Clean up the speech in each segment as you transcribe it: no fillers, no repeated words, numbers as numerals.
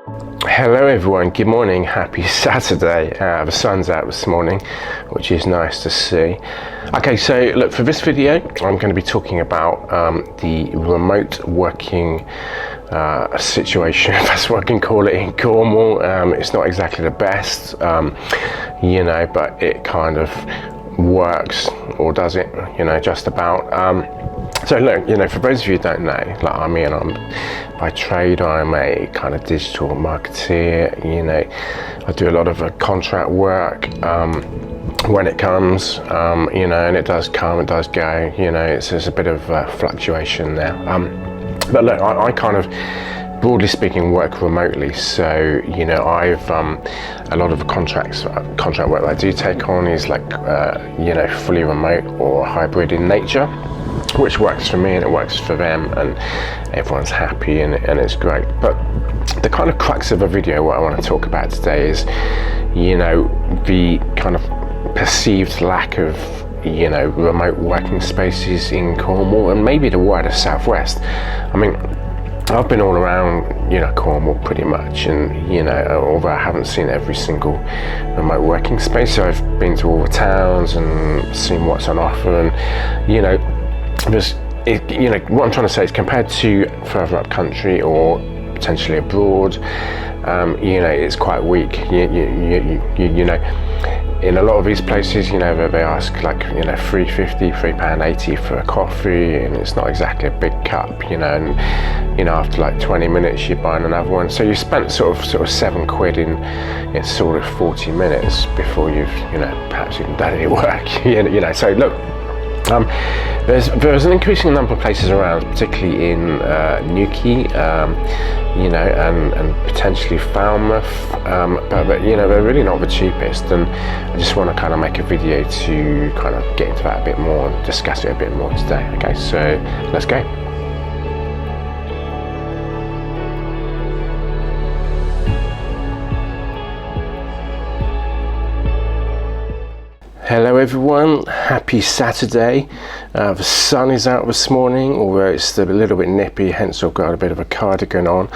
Hello everyone, good morning, happy Saturday. The sun's out this morning, which is nice to see. Okay, so look, for this video I'm going to be talking about the remote working situation, if that's what I can call it, in Cornwall. It's not exactly the best, but it kind of works, or does it, just about. So look, for those of you who don't know, by trade I'm a kind of digital marketeer. I do a lot of contract work when it comes, and it does come, it does go. There's a bit of fluctuation there. But look, I kind of, broadly speaking, work remotely. So I've a lot of contract work that I do take on is like fully remote or hybrid in nature, which works for me and it works for them, and everyone's happy and it's great. But the kind of crux of the video, what I want to talk about today is the kind of perceived lack of remote working spaces in Cornwall, and maybe the wider southwest. I mean, I've been all around Cornwall pretty much, and although I haven't seen every single remote working space, so I've been to all the towns and seen what's on offer. And what I'm trying to say is, compared to further up country or potentially abroad, it's quite weak. In a lot of these places, they ask like £3.80 for a coffee, and it's not exactly a big cup, and after like 20 minutes you're buying another one. So you spent sort of £7 in sort of 40 minutes before you've perhaps even done any work. So look, there's an increasing number of places around, particularly in Newquay, and potentially Falmouth, but they're really not the cheapest. And I just want to kind of make a video to kind of get into that a bit more and discuss it a bit more today. Okay, so let's go. Hello everyone, happy Saturday. The sun is out this morning, although it's a little bit nippy, hence I've got a bit of a cardigan on.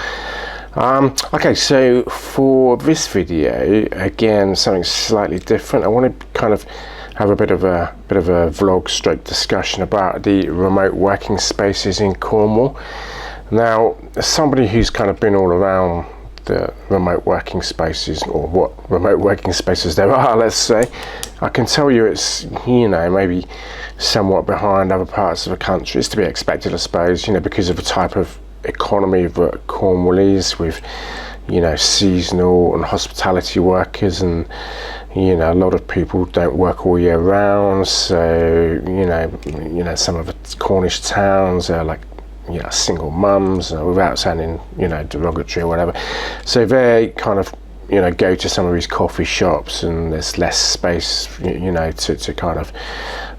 Okay, so for this video, again, something slightly different. I want to kind of have a bit of a vlog stroke discussion about the remote working spaces in Cornwall. Now, as somebody who's kind of been all around the remote working spaces, or what remote working spaces there are, let's say, I can tell you it's maybe somewhat behind other parts of the country. It's to be expected, I suppose, because of the type of economy that Cornwall is, with seasonal and hospitality workers, and a lot of people don't work all year round. So some of the Cornish towns are like single mums, without sounding derogatory or whatever. So they kind of go to some of these coffee shops, and there's less space to kind of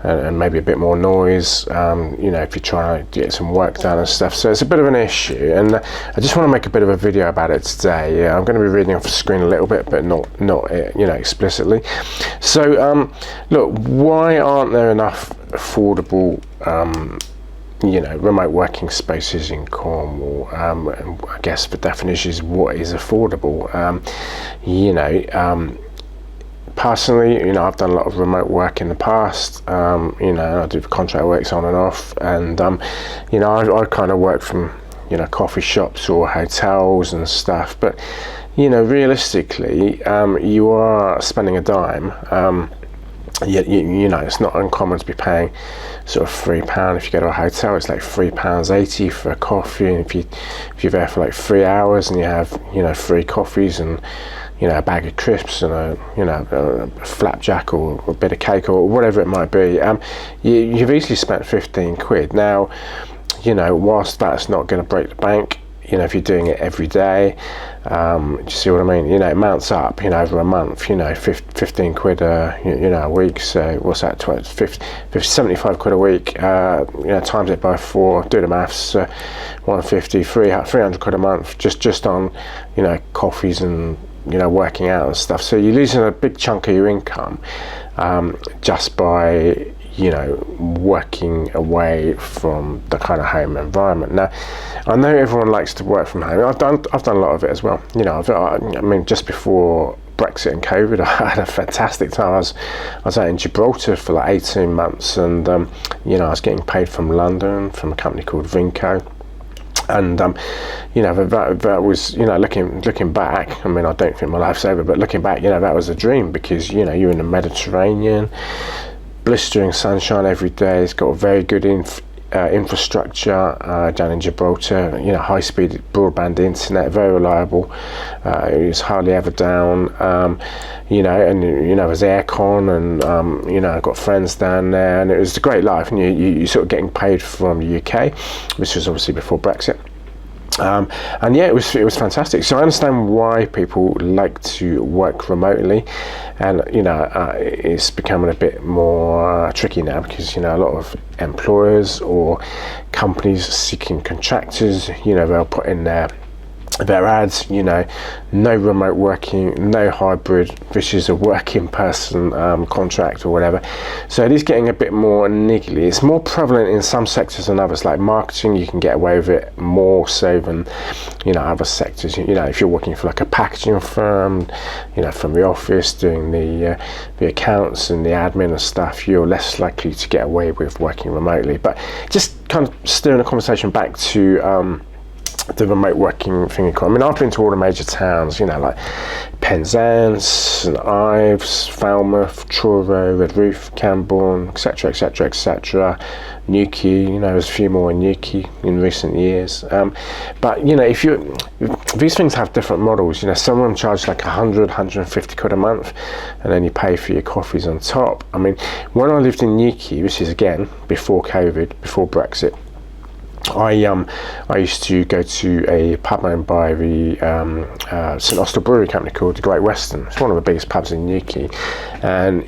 and maybe a bit more noise if you're trying to get some work done and stuff. So it's a bit of an issue, and I just want to make a bit of a video about it today. I'm going to be reading off the screen a little bit, but not explicitly. So look, why aren't there enough affordable remote working spaces in Cornwall? And I guess the definition is, what is affordable? Personally, I've done a lot of remote work in the past. I do contract works on and off, and I kind of work from coffee shops or hotels and stuff. But realistically, you are spending a dime. It's not uncommon to be paying sort of £3 if you go to a hotel. It's like £3.80 for a coffee, and if you're there for like 3 hours and you have 3 coffees and a bag of crisps and a flapjack or a bit of cake or whatever it might be, you've easily spent £15. Now, whilst that's not going to break the bank, if you're doing it every day, do you see what I mean? It mounts up, over a month, £15 a week. So what's that, 75 quid a week, times it by 4, do the maths, 150, 300 quid a month, just on, coffees and, working out and stuff. So you're losing a big chunk of your income, just by, working away from the kind of home environment. Now, I know everyone likes to work from home. I've done a lot of it as well. I mean, just before Brexit and COVID, I had a fantastic time. I was out in Gibraltar for like 18 months, and I was getting paid from London from a company called Vinco. And that was, looking back, I mean, I don't think my life's over, but looking back, that was a dream, because you're in the Mediterranean, blistering sunshine every day. It's got a very good infrastructure down in Gibraltar, high-speed broadband internet, very reliable. It was hardly ever down, and there's aircon, and I've got friends down there, and it was a great life. And you sort of getting paid from the UK, which was obviously before Brexit. And yeah, it was fantastic. So I understand why people like to work remotely, and it's becoming a bit more tricky now, because a lot of employers or companies seeking contractors, they'll put in their ads, no remote working, no hybrid, this is a working person contract or whatever. So it is getting a bit more niggly. It's more prevalent in some sectors than others. Like marketing, you can get away with it more so than other sectors. If you're working for like a packaging firm, from the office doing the accounts and the admin and stuff, you're less likely to get away with working remotely. But just kind of steering the conversation back to the remote working thing. I mean, I've been to all the major towns, like Penzance, St Ives, Falmouth, Truro, Redruth, Camborne, etc., etc., etc. Newquay, there's a few more in Newquay in recent years. But if these things have different models. Some of them charge like 150 quid a month, and then you pay for your coffees on top. I mean, when I lived in Newquay, which is again before COVID, before Brexit, I used to go to a pub owned by the St Austell Brewery Company called the Great Western. It's one of the biggest pubs in Newquay, and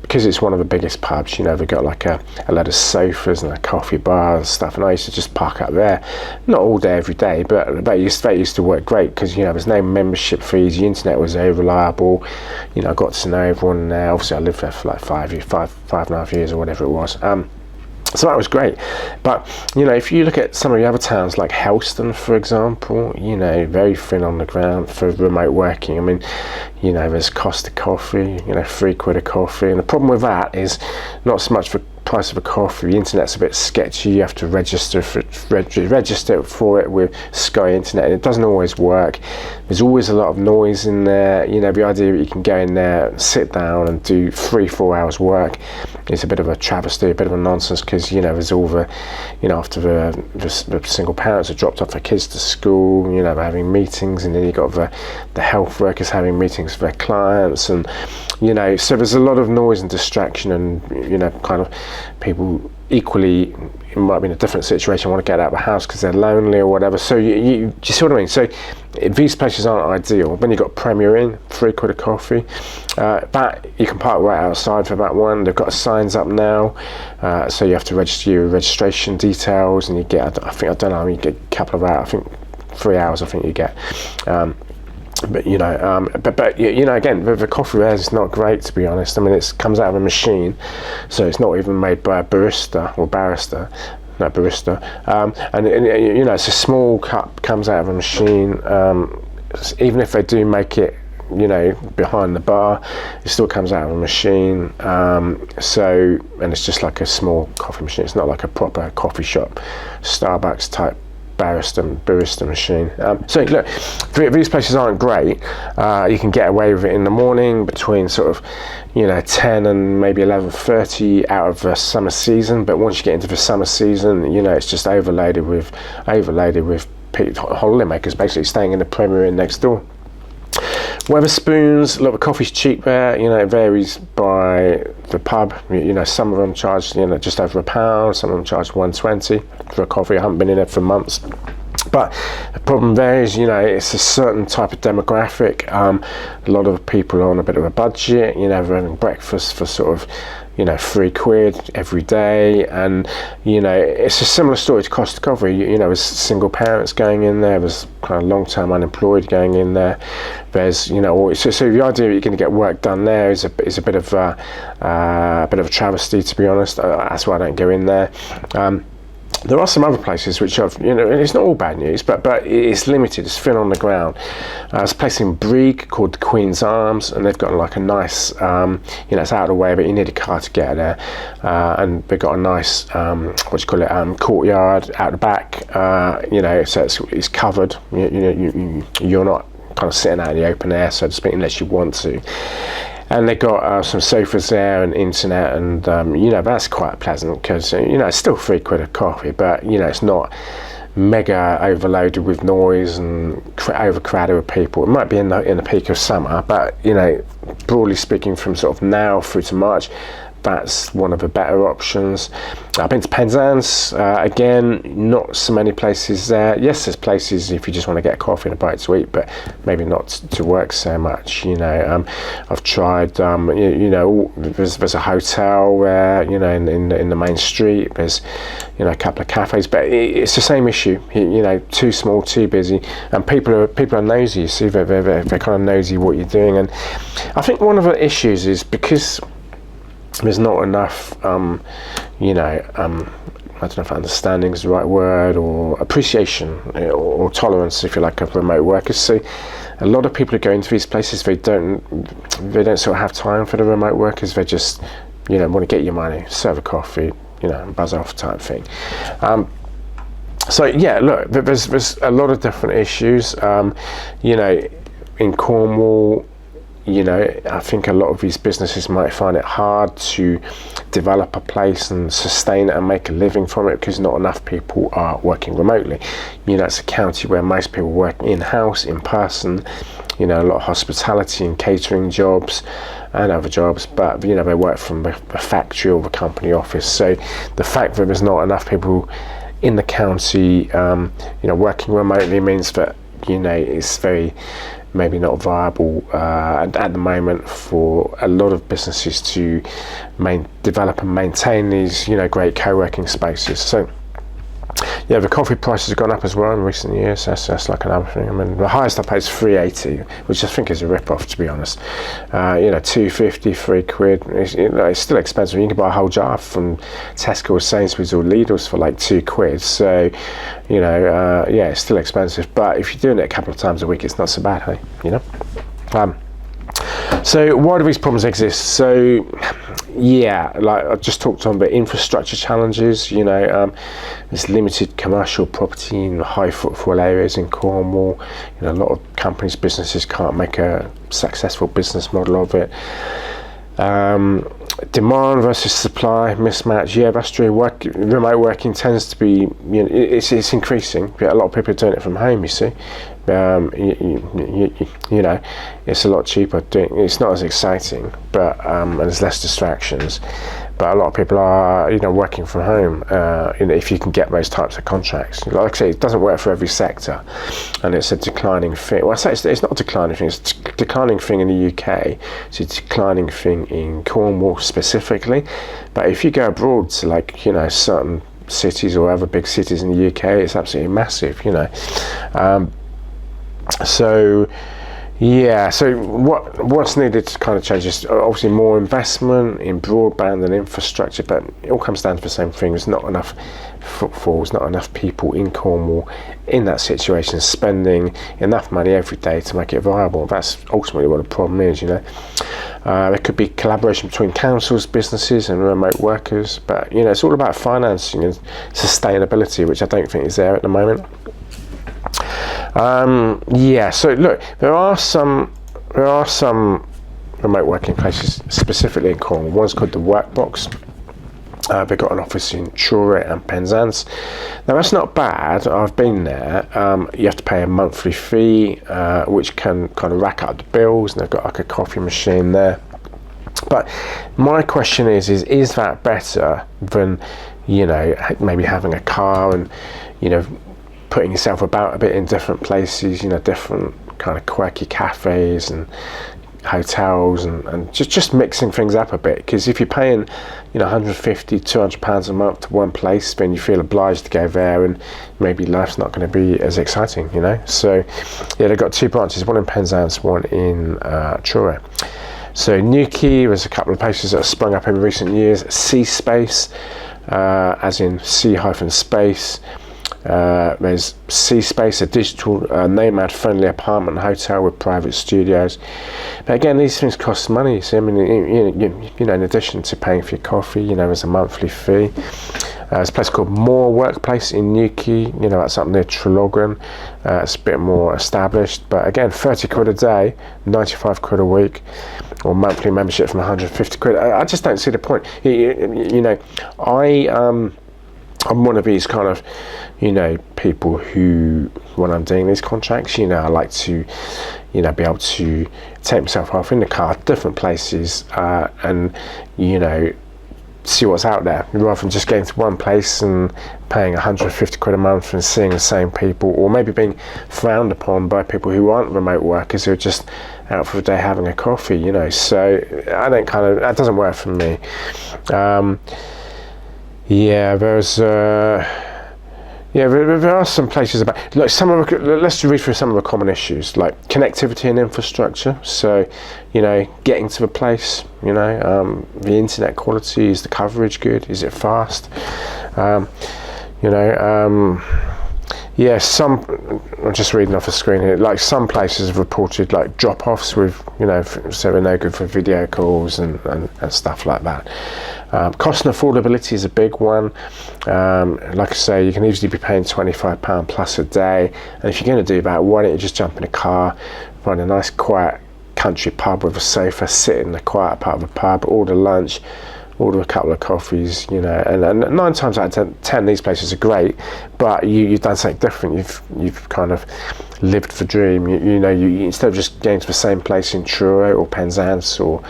because it's one of the biggest pubs, they've got like a lot of sofas and a coffee bar and stuff, and I used to just park up there, not all day every day, but they used to work great, because there's no membership fees, the internet was very reliable, I got to know everyone there. Obviously I lived there for like 5.5 years or whatever it was. So that was great. But if you look at some of the other towns like Helston, for example, very thin on the ground for remote working. I mean, there's cost of coffee, 3 quid a coffee, and the problem with that is not so much the price of a coffee. The internet's a bit sketchy. You have to register for it with Sky Internet, and it doesn't always work. There's always a lot of noise in there. The idea that you can go in there, sit down and do 3-4 hours work is a bit of a travesty, a bit of a nonsense, because there's all the after the single parents have dropped off their kids to school, they're having meetings, and then you've got the health workers having meetings with their clients, and so there's a lot of noise and distraction, and kind of people equally might be in a different situation, want to get out of the house because they're lonely or whatever. So you see what I mean? So these places aren't ideal. When you've got Premier Inn, 3 quid a coffee, that you can park right outside for that one. They've got signs up now, so you have to register your registration details, and you get, you get a couple of hours, I think 3 hours I think you get. But again, the coffee there is not great, to be honest. I mean, it comes out of a machine, so it's not even made by a barista or barrister. No, barista. And it's a small cup, comes out of a machine. Even if they do make it, behind the bar, it still comes out of a machine. And it's just like a small coffee machine. It's not like a proper coffee shop, Starbucks type barista machine. So look, these places aren't great. You can get away with it in the morning between sort of 10 and maybe 11:30 out of the summer season, but once you get into the summer season, it's just overloaded with holiday makers basically staying in the Premier Inn next door. Wetherspoons, look, the coffee's cheap there. It varies by the pub. Some of them charge just over £1. Some of them charge 1.20 for a coffee. I haven't been in it for months. But the problem there is, it's a certain type of demographic. A lot of people are on a bit of a budget. They're having breakfast for sort of £3 every day. And it's a similar story to cost recovery. There's single parents going in there, there's kind of long-term unemployed going in there, there's so the idea that you're going to get work done there is a bit of a travesty, to be honest. That's why I don't go in there. There are some other places which I've, it's not all bad news, but it's limited, it's thin on the ground. There's a place in Brieg called the Queen's Arms, and they've got like a nice, it's out of the way, but you need a car to get there. And they've got a nice, courtyard out the back, so it's covered. You're not kind of sitting out in the open air, so to speak, unless you want to. And they've got some sofas there and internet, and that's quite pleasant because it's still £3 a coffee, but it's not mega overloaded with noise and overcrowded with people. It might be in the peak of summer, but broadly speaking, from sort of now through to March, that's one of the better options. I've been to Penzance, again, not so many places there. Yes, there's places if you just want to get a coffee and a bite to eat, but maybe not to work so much. I've tried, there's a hotel there, in the main street. There's, a couple of cafes, but it's the same issue. Too small, too busy, and people are nosy. You see, they're kind of nosy what you're doing, and I think one of the issues is because there's not enough, I don't know if understanding is the right word, or appreciation or tolerance, if you like, of remote workers. So a lot of people who go into these places, they don't sort of have time for the remote workers. They just, want to get your money, serve a coffee, buzz off type thing. So yeah, look, there's a lot of different issues. In Cornwall, I think a lot of these businesses might find it hard to develop a place and sustain it and make a living from it because not enough people are working remotely. It's a county where most people work in-house, in person, a lot of hospitality and catering jobs and other jobs, but they work from the factory or the company office. So the fact that there's not enough people in the county, working remotely means that, it's very maybe not viable at the moment for a lot of businesses to develop and maintain these great co-working spaces. So yeah, the coffee prices have gone up as well in recent years. That's like another thing. I mean, the highest I paid is £3.80, which I think is a rip-off, to be honest. £2.50, £3. It's still expensive. You can buy a whole jar from Tesco or Sainsbury's or Lidl's for like £2. So, yeah, it's still expensive. But if you're doing it a couple of times a week, it's not so bad, hey? So why do these problems exist? So yeah, like I just talked on the infrastructure challenges. There's limited commercial property in high footfall areas in Cornwall. A lot of companies, businesses can't make a successful business model of it. Demand versus supply mismatch. Yeah, that's true. Remote working tends to be, it's increasing. A lot of people are doing it from home, you see. It's a lot cheaper. It's not as exciting, but and there's less distractions. But a lot of people are, working from home. If you can get those types of contracts, like I say, it doesn't work for every sector, and it's a declining thing. Well, I say it's not a declining thing. It's a declining thing in the UK. It's a declining thing in Cornwall specifically. But if you go abroad to certain cities or other big cities in the UK, it's absolutely massive. So yeah, so what's needed to kind of change is obviously more investment in broadband and infrastructure, but it all comes down to the same thing. There's not enough footfalls, not enough people in Cornwall in that situation spending enough money every day to make it viable. That's ultimately what the problem is. There could be collaboration between councils, businesses and remote workers, but it's all about financing and sustainability, which I don't think is there at the moment. Yeah, so look, there are some remote working places specifically in Cornwall. One's called the Workbox. They've got an office in Truro and Penzance. Now that's not bad. I've been there. You have to pay a monthly fee, which can kind of rack up the bills, and they've got like a coffee machine there. But my question is that better than maybe having a car and putting yourself about a bit in different places, different kind of quirky cafes and hotels, and just mixing things up a bit, because if you're paying 150, 200 pounds a month to one place, then you feel obliged to go there, and maybe life's not going to be as exciting, so yeah, they've got 2 branches, one in Penzance, one in Truro. So Newquay, there's a couple of places that have sprung up in recent years. C Space, as in C-space. There's C Space, a digital nomad-friendly apartment hotel with private studios. But again, these things cost money. So I mean, in addition to paying for your coffee, there's a monthly fee. There's a place called Workspace in Newquay. That's up near Trelogran. It's a bit more established, but again, 30 quid a day, 95 quid a week, or monthly membership from 150 quid. I just don't see the point. I'm one of these kind of, people who, when I'm doing these contracts, I like to, be able to take myself off in the car, different places, and, see what's out there, rather than just getting to one place and paying 150 quid a month and seeing the same people, or maybe being frowned upon by people who aren't remote workers, who are just out for a day having a coffee, so that doesn't work for me. There are some places about, let's read through some of the common issues, like connectivity and infrastructure. So, getting to the place, the internet quality, is the coverage good? Is it fast? I'm just reading off the screen here, like some places have reported like drop-offs with, so they're no good for video calls and stuff like that. Cost and affordability is a big one. Like I say, you can easily be paying £25 plus a day, and if you're going to do that, why don't you just jump in a car, find a nice quiet country pub with a sofa, sit in the quiet part of the pub, order lunch, order a couple of coffees, and 9 times out of 10 these places are great, but you've done something different. You've kind of lived the dream. You instead of just going to the same place in Truro or Penzance or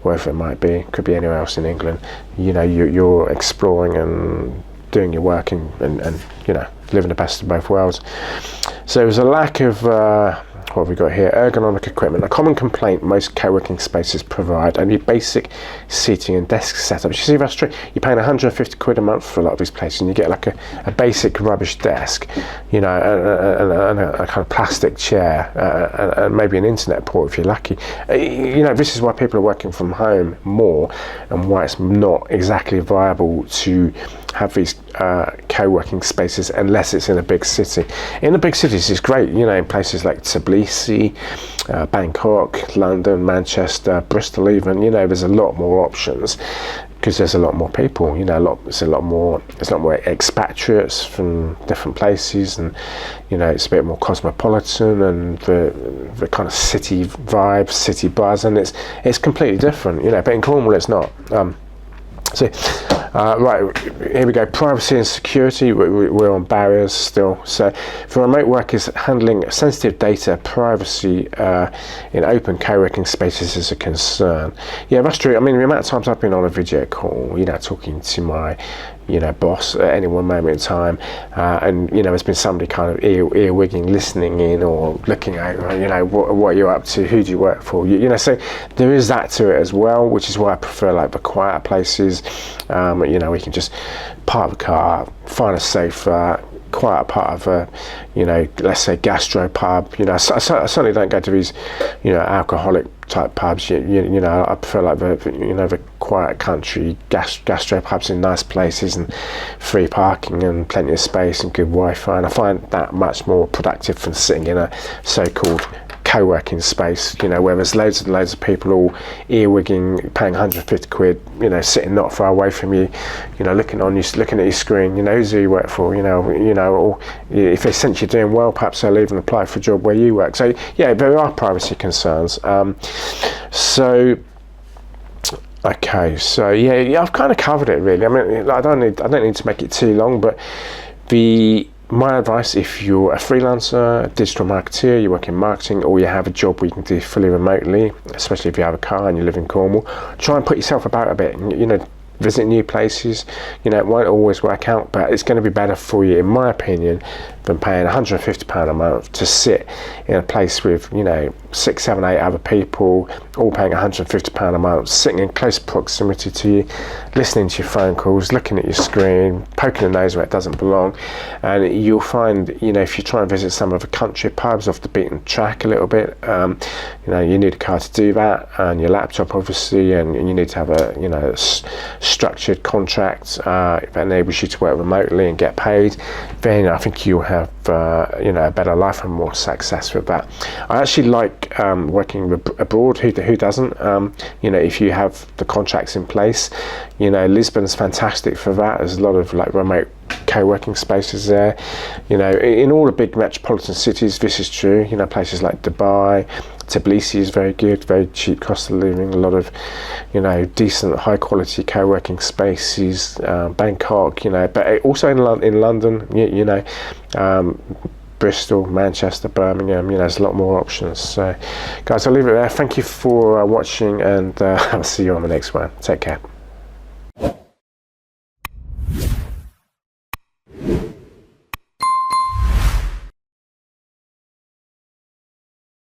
wherever it might be, could be anywhere else in England, you're exploring and doing your work and living the best of both worlds. So there's a lack of what have we got here? Ergonomic equipment. A common complaint most co-working spaces provide only basic seating and desk setups. You see that's true. You're paying 150 quid a month for a lot of these places, and you get like a basic rubbish desk, and a kind of plastic chair, and maybe an internet port if you're lucky. This is why people are working from home more, and why it's not exactly viable to have these co-working spaces unless it's in a big city. In the big cities it's great, in places like Tbilisi, Bangkok, London, Manchester, Bristol even, there's a lot more options because there's a lot more people, there's a lot more expatriates from different places, and it's a bit more cosmopolitan, and the kind of city vibe, city buzz, and it's completely different, but in Cornwall it's not. Right, here we go. Privacy and security, we're on barriers still. So for remote workers, handling sensitive data, privacy in open co-working spaces is a concern. Yeah, that's true. I mean, the amount of times I've been on a video call, talking to my boss at any one moment in time, and there's been somebody kind of earwigging, listening in, or looking at, what you're up to, who do you work for, so there is that to it as well, which is why I prefer like the quiet places. We can just park the car, find a sofa, quiet part of a, let's say gastro pub. I certainly don't go to these, alcoholic type pubs. I prefer like the quiet country gastro pubs in nice places and free parking and plenty of space and good Wi-Fi. And I find that much more productive than sitting in a so-called co-working space, where there's loads and loads of people all earwigging, paying 150 quid, sitting not far away from you, looking at your screen, who's who you work for, or if they sense you're doing well, perhaps they'll even apply for a job where you work. So yeah, there are privacy concerns. Okay, so yeah, I've kind of covered it really. I mean, I don't need to make it too long, but my advice, if you're a freelancer, a digital marketeer, you work in marketing, or you have a job where you can do fully remotely, especially if you have a car and you live in Cornwall, try and put yourself about a bit. visit new places. You know, it won't always work out, but it's going to be better for you, in my opinion, than paying £150 a month to sit in a place with, you know, 6, 7, 8 other people, all paying £150 a month, sitting in close proximity to you, listening to your phone calls, looking at your screen, poking the nose where it doesn't belong. And you'll find, you know, if you try and visit some of the country pubs off the beaten track a little bit, you know, you need a car to do that, and your laptop obviously, and you need to have a, you know, structured contract that enables you to work remotely and get paid. Then I think you'll have you know, a better life and more success with that. I actually like working abroad. Who doesn't? You know, if you have the contracts in place, you know, Lisbon's fantastic for that. There's a lot of like remote co-working spaces there. You know, in all the big metropolitan cities, this is true. You know, places like Dubai, Tbilisi is very good, very cheap cost of living, a lot of, you know, decent high quality co-working spaces, Bangkok, you know, but also in London, you know, Bristol, Manchester, Birmingham, you know, there's a lot more options. So guys, I'll leave it there. Thank you for watching, and I'll see you on the next one. Take care.